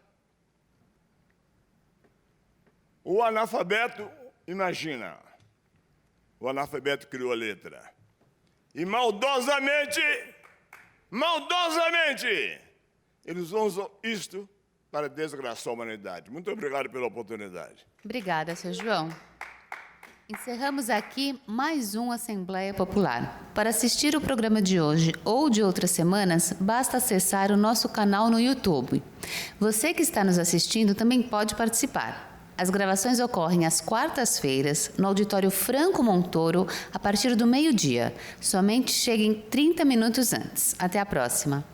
o analfabeto, imagina, o analfabeto criou a letra. E maldosamente, eles usam isto para desgraçar a humanidade. Muito obrigado pela oportunidade. Obrigada, seu João. Encerramos aqui mais uma Assembleia Popular. Para assistir o programa de hoje ou de outras semanas, basta acessar o nosso canal no YouTube. Você que está nos assistindo também pode participar. As gravações ocorrem às quartas-feiras, no Auditório Franco Montoro, a partir do meio-dia. Somente cheguem 30 minutos antes. Até a próxima.